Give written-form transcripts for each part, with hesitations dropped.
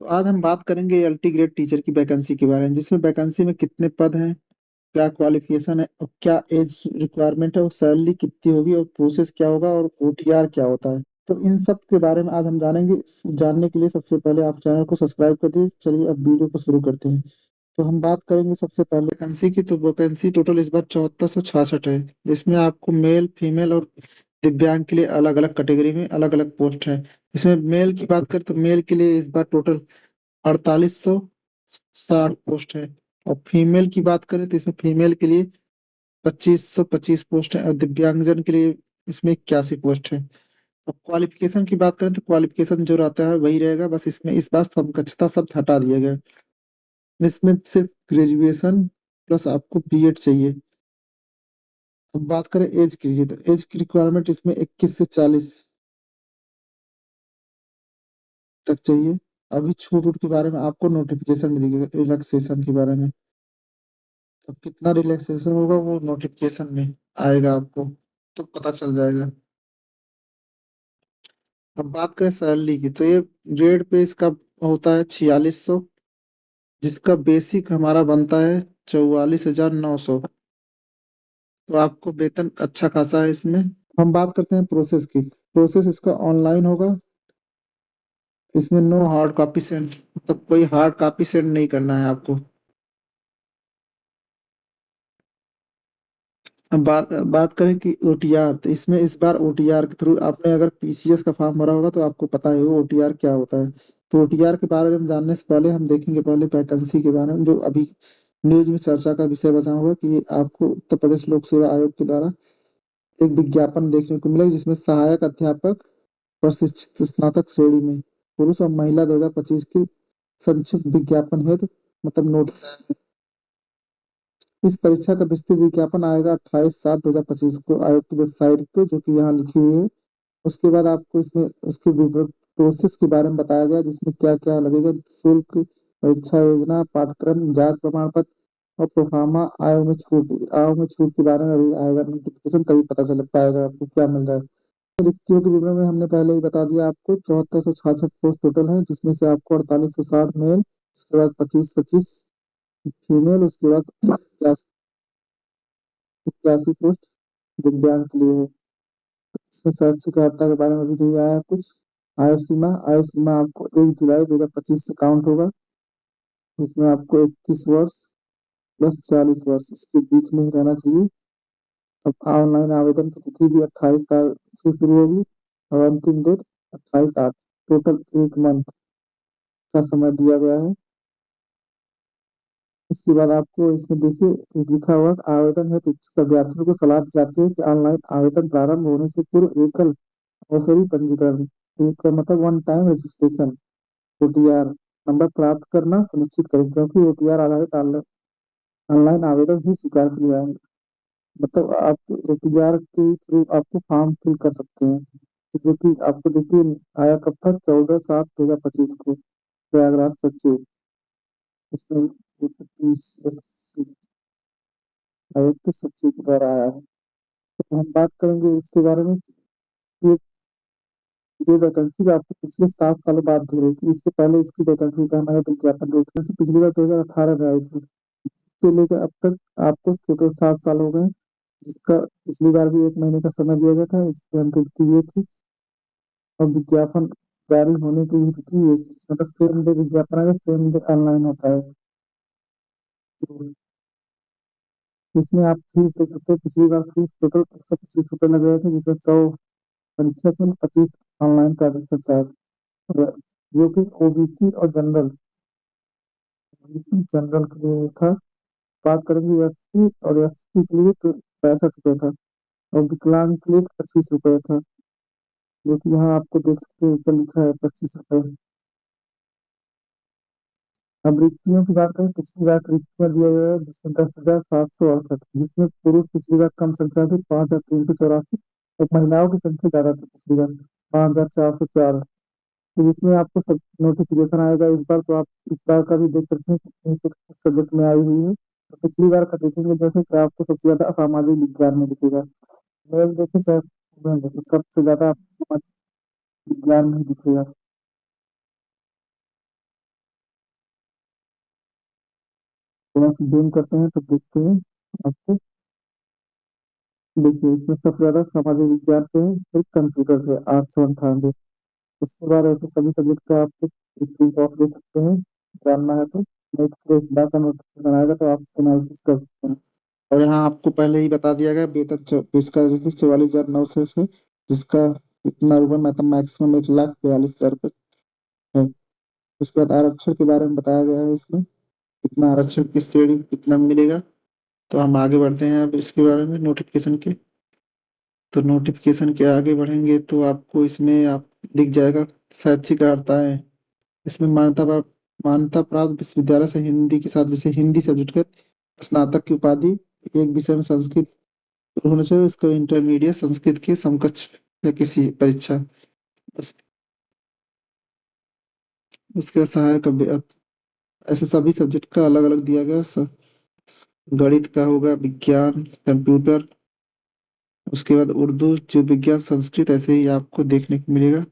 तो आज हम बात करेंगे एलटी ग्रेड टीचर की वैकेंसी के बारे में, जिसमें वैकेंसी में कितने पद हैं, क्या क्वालिफिकेशन है और क्या एज रिक्वायरमेंट है और सैलरी कितनी होगी और प्रोसेस क्या होगा और ओटीआर क्या होता है। तो इन सब के बारे में आज हम जानेंगे। जानने के लिए सबसे पहले आप चैनल को सब्सक्राइब कर दीजिए। चलिए अब वीडियो को शुरू करते हैं। तो हम बात करेंगे सबसे पहले वैकेंसी की। तो वैकेंसी टोटल इस बार 7466 है, जिसमें आपको मेल फीमेल और दिव्यांग के लिए अलग अलग कैटेगरी में अलग अलग पोस्ट है। इसमें मेल की बात करें तो मेल के लिए इस बार टोटल 4860 पोस्ट है। और फीमेल की बात करें तो इसमें फीमेल के लिए 2525 पोस्ट है और दिव्यांगजन के लिए इसमें 81 पोस्ट है। अब क्वालिफिकेशन की बात करें तो क्वालिफिकेशन जो रहता है वही रहेगा, बस इसमें इस बार समकक्षता शब्द हटा दिया गया है। इसमें सिर्फ ग्रेजुएशन प्लस आपको बीएड चाहिए। अब बात करें एज की, तो एज की रिक्वायरमेंट इसमें 21 से 40 तक चाहिए। अभी छूट उट के बारे में आपको नोटिफिकेशन में दिखेगा, रिलैक्सेशन के बारे में। तो कितना रिलैक्सेशन होगा वो नोटिफिकेशन में आएगा, आपको तो पता चल जाएगा। अब बात करें सैलरी की, तो ये ग्रेड पे इसका होता है 4600, जिसका बेसिक हमारा बनता है 44,900। तो आपको वेतन अच्छा खासा है इसमें। हम बात करते हैं प्रोसेस की। प्रोसेस इसका ऑनलाइन होगा। इसमें नो हार्ड कॉपी सेंड, मतलब कोई हार्ड कॉपी सेंड नहीं करना है आपको। अब बात बात करें कि ओटीआर, तो इसमें इस बार ओटीआर के थ्रू आपने अगर पीसीएस का फॉर्म भरा होगा तो आपको पता है वो ओटीआर क्या होता है। तो ओटीआर के बारे में जानने से पहले हम देखेंगे पहले वैकेंसी के बारे में, जो अभी न्यूज में चर्चा का विषय बना हुआ कि आपको उत्तर प्रदेश लोक सेवा आयोग के द्वारा एक विज्ञापन देखने को मिला, जिसमें सहायक अध्यापक प्रशिक्षित स्नातक श्रेणी में पुरुष और महिला 2025 की संक्षिप्त विज्ञापन हेतु मतलब नोटिस है। इस परीक्षा का विस्तृत विज्ञापन आएगा 28/7/2025 को आयोग की वेबसाइट पे, जो कि यहाँ लिखी हुई है। उसके बाद आपको इसमें उसके विवरण प्रोसेस के बारे में बताया गया, जिसमें क्या क्या लगेगा: शुल्क, परीक्षा योजना, पाठ्यक्रम, जाति प्रमाण पत्र और प्रोफार्मा। आय में छूट के बारे में अभी आएगा नोटिफिकेशन, तभी पता चल पाएगा आपको क्या मिल रहा है। रिक्तियों के विवरण में हमने पहले ही बता दिया आपको। 7466 पोस्ट टोटल है, जिसमें से आपको 4860 मेल, उसके बाद 2525 फीमेल, उसके बाद 81 पोस्ट दिव्यांग के लिए है। इसमें शैक्षिक अर्हता के बारे में भी नहीं आया कुछ। आयु सीमा आपको 1 जुलाई 2025 से काउंट होगा, जिसमें आपको 21 वर्ष प्लस 40 वर्ष इसके बीच में ही रहना चाहिए। अब ऑनलाइन आवेदन की तिथि भी 28 तारीख से शुरू होगी और अंतिम डेट 28/8। टोटल 1 मंथ का समय दिया गया है। इसके बाद आपको इसमें देखिए लिखा हुआ आवेदन है तो इच्छुक अभ्यर्थियों को सलाह दी जाती है कि ऑनलाइन आवेदन प्रारंभ होने से पूर्व एकल अवसरी पंजीकरण, एक मतलब one time registration OTR number प्राप्त करना सुनिश्चित करें, क्योंकि ओटीआर आधारित ऑनलाइन आवेदन ही स्वीकार किए जाएंगे। मतलब आप ओटीआर के थ्रू आपको फॉर्म फिल कर सकते हैं। तो जो कि आपको देखिए आया कब था, 14/7/2025 को प्रयागराज सचिव, इसमें आयोग के सचिव के द्वारा आया है। तो हम बात करेंगे इसके बारे में कि ये ये वैकेंसी भी आपको पिछले 7 सालों बाद दी रही थी। इसके पहले इसकी वैकेंसी का हमारा विज्ञापन रोकने से पिछली बार 2018 में आई थी। इससे लेकर अब तक आपको टोटल 7 साल हो गए, जिसका पिछली बार भी 1 महीने का समय दिया गया था। इसकी अंतिम तिथि ये थी और विज्ञापन जारी होने की भी तिथि मतलब सेम डे विज्ञापन आएगा, सेम डे ऑनलाइन होता है। तो इसमें आप फीस देख सकते हो। पिछली बार फीस टोटल 125 रुपये लग रहे थे, जिसमें 100 परीक्षा शुल्क, 25 ऑनलाइन ट्रांजेक्शन चार्ज, जो कि ओबीसी और जनरल, ओबीसी जनरल के लिए था। बात करेंगे एससी और एसटी के लिए तो 65 रुपये था और विकलांग के लिए 25 रुपये था, जो कि यहाँ आपको देख सकते हो ऊपर लिखा है 25 रुपये। अब रिक्तियों की बात करें, पिछली बार रिक्तियां दिया गया है जिसमें 10,768, जिसमें पुरुष पिछली बार कम संख्या थी 5,384 और महिलाओं की संख्या ज्यादा थी पिछली बार 5,404। तो जिसमें आपको सब नोटिफिकेशन आएगा इस बार, तो आप इस बार का भी देख सकते हैं कितनी किस सब्जेक्ट में आई हुई है। तो पिछली बार का देखेंगे जैसे कि आपको सबसे ज्यादा सामाजिक विज्ञान में दिखेगा। मेल देखें चाहे फीमेल देखें, सबसे ज्यादा आपको सामाजिक विज्ञान में दिखेगा। थोड़ा सा जूम करते हैं तो देखते हैं आपको। देखिए इसमें सबसे ज्यादा सामाजिक विज्ञान पे है, फिर कंप्यूटर पे 898। उसके बाद ऐसे सभी सब्जेक्ट का आप स्क्रीन शॉट ले सकते हैं, जानना है तो। नहीं तो फिर इस बार का नोटिफिकेशन आएगा तो आप एनालिसिस कर सकते हैं। और यहाँ आपको पहले ही बता दिया गया वेतन इसका 44,900 से, जिसका इतना रुपये मतलब मैक्सिमम 1,42,000 रुपये है। उसके बाद आरक्षण के बारे में बताया गया है इसमें, कितना आरक्षण किस श्रेणी में कितना मिलेगा। तो हम आगे बढ़ते हैं अब इसके बारे में नोटिफिकेशन के। तो नोटिफिकेशन के आगे बढ़ेंगे तो आपको इसमें आप दिख जाएगा शैक्षिक अर्हताएं। इसमें मान्यता प्राप्त विश्वविद्यालय से हिंदी के साथ विषय हिंदी सब्जेक्ट का स्नातक की उपाधि, एक विषय में संस्कृत होना चाहिए, इसको इंटरमीडिएट संस्कृत के समकक्ष या किसी परीक्षा। उस- उसके बाद सहायक ऐसे सभी सब्जेक्ट का अलग अलग दिया गया। गणित का होगा, विज्ञान, कंप्यूटर, उसके बाद उर्दू, जीव विज्ञान, संस्कृत, ऐसे ही आपको देखने को मिलेगा।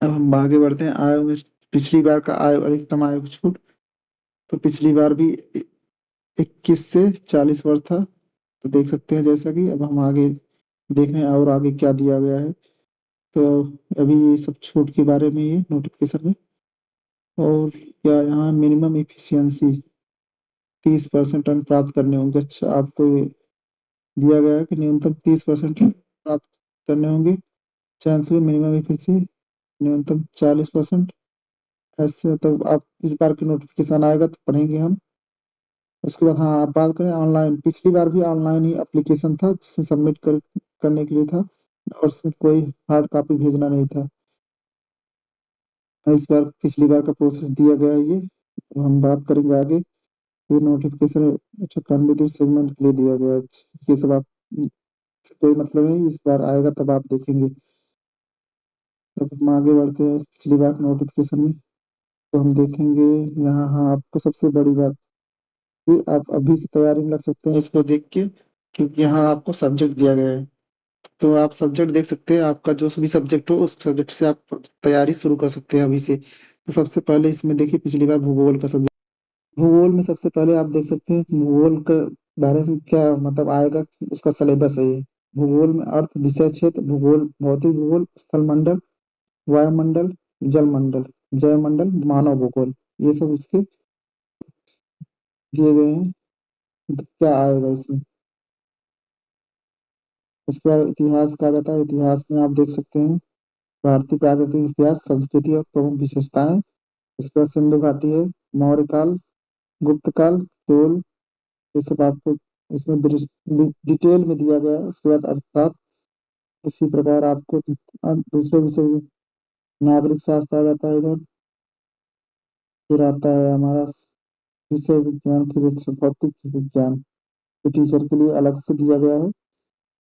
अब हम आगे बढ़ते हैं आय में। पिछली बार का आय अधिकतम आय छूट, तो पिछली बार भी 21 से 40 वर्ष था। तो देख सकते हैं जैसा कि अब हम आगे देख रहे हैं और आगे क्या दिया गया है। तो अभी ये सब छूट के बारे में ये नोटिफिकेशन में। और क्या यहाँ मिनिमम इफिशियंसी 30% अंक प्राप्त करने होंगे। अच्छा, आपको ये दिया गया है कि न्यूनतम 30% प्राप्त करने होंगे। चांस हुए मिनिमम इफिशियंसी न्यूनतम 40%। ऐसे मतलब आप इस बार की नोटिफिकेशन आएगा तो पढ़ेंगे हम। उसके बाद हाँ, आप बात करें ऑनलाइन, पिछली बार भी ऑनलाइन ही एप्लीकेशन था जिसमें करने के लिए था, और उसमें कोई हार्ड कॉपी भेजना नहीं था। इस बार पिछली बार का प्रोसेस दिया गया है ये। तो हम बात करेंगे आगे। ये नोटिफिकेशन अच्छा कैंडिडेट सेगमेंट के लिए दिया गया है। ये सब आप कोई मतलब है, इस बार आएगा तब आप देखेंगे। तब हम आगे बढ़ते हैं इस पिछली बार नोटिफिकेशन में। तो हम देखेंगे यहाँ, हाँ आपको सबसे बड़ी बात, ये आप अभी से तैयारी में लग सकते हैं इसको देख के, क्योंकि यहाँ आपको सब्जेक्ट दिया गया है। तो आप सब्जेक्ट देख सकते हैं, आपका जो भी सब्जेक्ट हो उस सब्जेक्ट से आप तैयारी शुरू कर सकते हैं अभी से। तो सबसे पहले इसमें देखिए पिछली बार भूगोल का सब्जेक्ट, भूगोल में सबसे पहले आप देख सकते हैं भूगोल का बारे में क्या मतलब आएगा, उसका सिलेबस है ये। भूगोल में अर्थ, विषय क्षेत्र, भूगोल, भौतिक भूगोल, स्थल मंडल, वायुमंडल, जल मंडल, जैव मंडल, मानव भूगोल, ये सब इसके दिए गए हैं। तो क्या आएगा इसमें। उसके बाद इतिहास कहा जाता है। इतिहास में आप देख सकते हैं भारतीय प्राकृतिक इतिहास, संस्कृति और प्रमुख विशेषताएं। उसके बाद सिंधु घाटी है, मौर्य काल, गुप्त काल, चोल, ये सब आपको इसमें डिटेल में दिया गया है। उसके बाद अर्थात इसी प्रकार आपको दूसरे विषय में नागरिक शास्त्र आ जाता है इधर। फिर आता है हमारा विषय विज्ञान, फिर भौतिक विज्ञान, ये टीचर के लिए अलग से दिया गया है।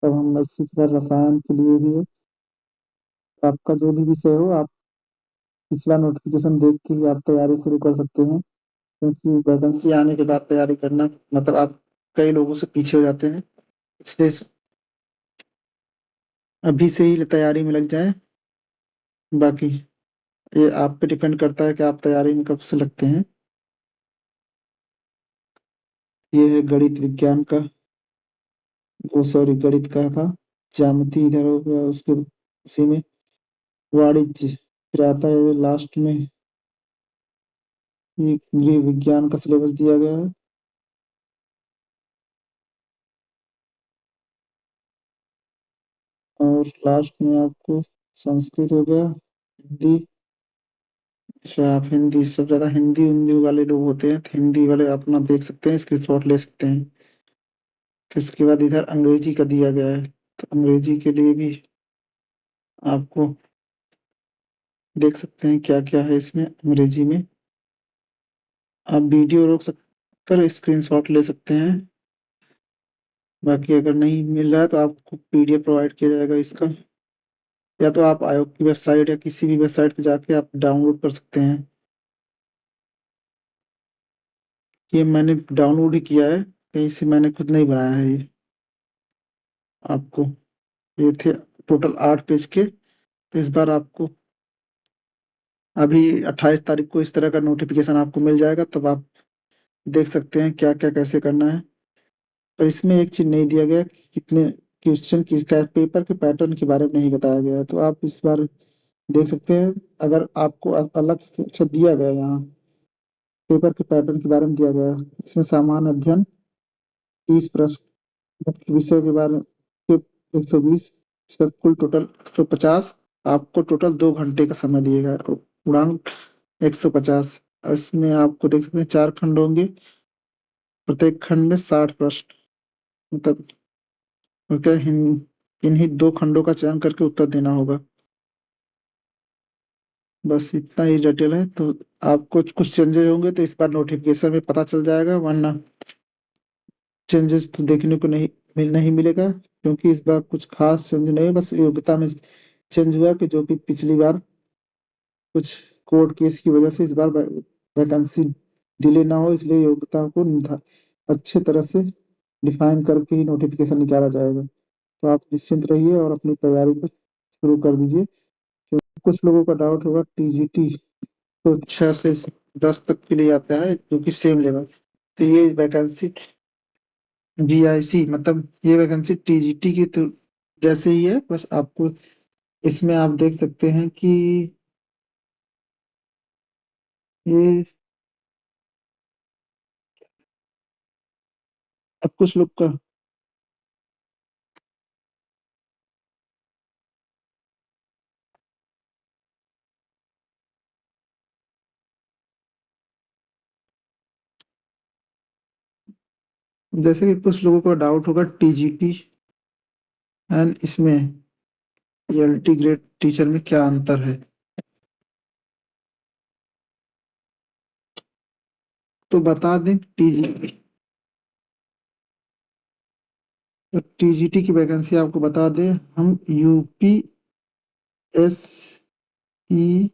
तब हम इसी प्रकार रसायन के लिए भी है। आपका जो भी विषय हो आप पिछला नोटिफिकेशन देख के ही आप तैयारी शुरू कर सकते हैं, क्योंकि वैकेंसी आने के बाद तैयारी करना मतलब आप कई लोगों से पीछे हो जाते हैं। इसलिए अभी से ही तैयारी में लग जाए। बाकी ये आप पे डिपेंड करता है कि आप तैयारी में कब से लगते हैं। ये है गणित विज्ञान का, वो सॉरी गणित का था। ज्यामिति इधर हो गया, उसके उसी में वाणिज्य, फिर आता है लास्ट में ये गृह विज्ञान का सिलेबस दिया गया है। और लास्ट में आपको संस्कृत हो गया, हिंदी। अच्छा, आप हिंदी, सब ज्यादा हिंदी हिंदी वाले लोग होते हैं तो हिंदी वाले अपना देख सकते हैं, स्क्रीनशॉट ले सकते हैं। फिर इसके बाद इधर अंग्रेजी का दिया गया है, तो अंग्रेजी के लिए भी आपको देख सकते हैं क्या क्या है इसमें अंग्रेजी में। आप वीडियो रोक सक कर स्क्रीनशॉट ले सकते हैं। बाकी अगर नहीं मिल रहा है तो आपको पीडीएफ प्रोवाइड किया जाएगा इसका, या तो आप आयोग की वेबसाइट या किसी भी वेबसाइट पे जाके आप डाउनलोड कर सकते हैं। ये मैंने डाउनलोड ही किया है, कहीं से मैंने खुद नहीं बनाया है ये। आपको ये थे टोटल 8 पेज के। तो इस बार आपको अभी 28 तारीख को इस तरह का नोटिफिकेशन आपको मिल जाएगा, तब आप देख सकते हैं क्या क्या कैसे करना है। पर इसमें एक चीज नहीं दिया गया कि कितने क्वेश्चन की पेपर के पैटर्न के बारे में नहीं बताया गया है। तो आप इस बार देख सकते हैं, अगर आपको अलग से अच्छा दिया गया है यहाँ, पेपर के पैटर्न के बारे में दिया गया है। इसमें सामान्य अध्ययन 30 प्रश्न, मुख्य विषय के बारे में 120, इसका कुल टोटल 150। आपको टोटल 2 घंटे का समय दिएगा और पूर्णांक 150। इसमें आपको देख सकते हैं 4 खंड होंगे, प्रत्येक खंड में 60 प्रश्न। मतलब क्या इन्हीं 2 खंडों का चयन करके उत्तर देना होगा। बस इतना ही डिटेल है। तो आपको कुछ चेंजेस होंगे तो इस बार नोटिफिकेशन में पता चल जाएगा, वरना चेंजेस तो देखने को नहीं मिलेगा, क्योंकि इस बार कुछ खास चेंज नहीं है। बस योग्यता में चेंज हुआ कि जो कि पिछली बार कुछ कोर्ट केस की वजह से इस बार वैकेंसी डिले ना हो, इसलिए योग्यता को अच्छे तरह से डिफाइन करके ही नोटिफिकेशन निकाला जाएगा। तो आप निश्चिंत रहिए और अपनी तैयारी को शुरू कर दीजिए। कुछ लोगों का डाउट होगा टीजीटी तो 6 से 10 तक के लिए आता है, जो कि सेम लेवल। तो ये वैकेंसी जीआईसी, मतलब ये वैकेंसी टीजीटी की तो जैसे ही है। बस आपको इसमें आप देख सकते हैं कि ये अब कुछ लोग का, जैसे कि कुछ लोगों का डाउट होगा टीजीटी एंड इसमें एलटी ग्रेड टीचर में क्या अंतर है। तो बता दें टीजीटी की वैकेंसी आपको बता दें। हम UP S E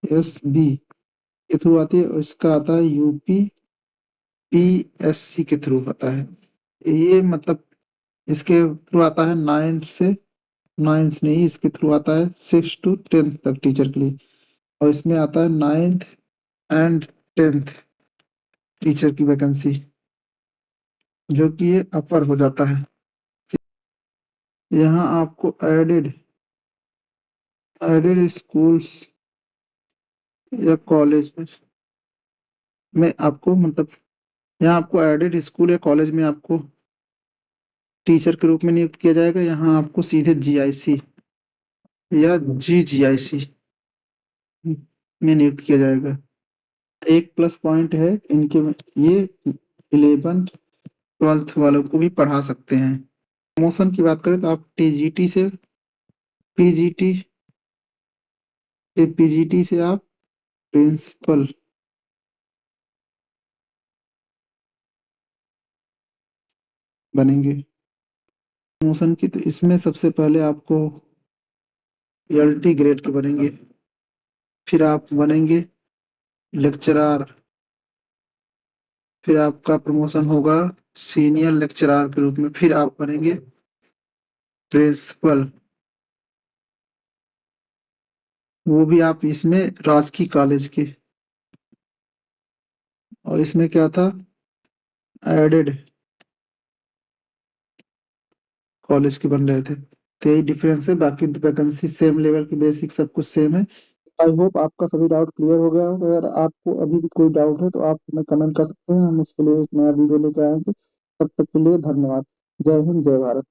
S B के थ्रू आती है, और इसका आता है यूपी पीएससी के थ्रू आता है। ये मतलब इसके थ्रू आता है नाइन्थ नहीं, इसके थ्रू आता है 6 to 10 तक टीचर के लिए। और इसमें आता है 9th एंड 10th टीचर की वैकेंसी, जो कि ये अपर हो जाता है। यहाँ आपको एडेड एडेड स्कूल्स या कॉलेज में आपको मतलब यहाँ आपको एडेड स्कूल या कॉलेज में आपको टीचर के रूप में नियुक्त किया जाएगा। यहाँ आपको सीधे जीआईसी या जीजीआईसी में नियुक्त किया जाएगा। एक प्लस पॉइंट है इनके में, ये 11th 12th वालों को भी पढ़ा सकते हैं। प्रमोशन की बात करें तो आप टीजीटी से पीजीटी, पीजीटी से आप प्रिंसिपल बनेंगे। प्रमोशन की तो इसमें सबसे पहले आपको एलटी ग्रेड के बनेंगे, फिर आप बनेंगे लेक्चरार, फिर आपका प्रमोशन होगा सीनियर लेक्चरार के रूप में, फिर आप बनेंगे प्रिंसिपल। वो भी आप इसमें राजकीय कॉलेज के। और इसमें क्या था, एडेड कॉलेज के बन रहे थे। तो यही डिफरेंस है, बाकी वैकेंसी सेम लेवल की, बेसिक सब कुछ सेम है। आई होप आपका सभी डाउट क्लियर हो गया होगा। अगर आपको अभी भी कोई डाउट है तो आप हमें कमेंट कर सकते हैं, हम इसके लिए एक नया वीडियो लेकर आएंगे। तब तक के लिए धन्यवाद। जय हिंद, जय भारत।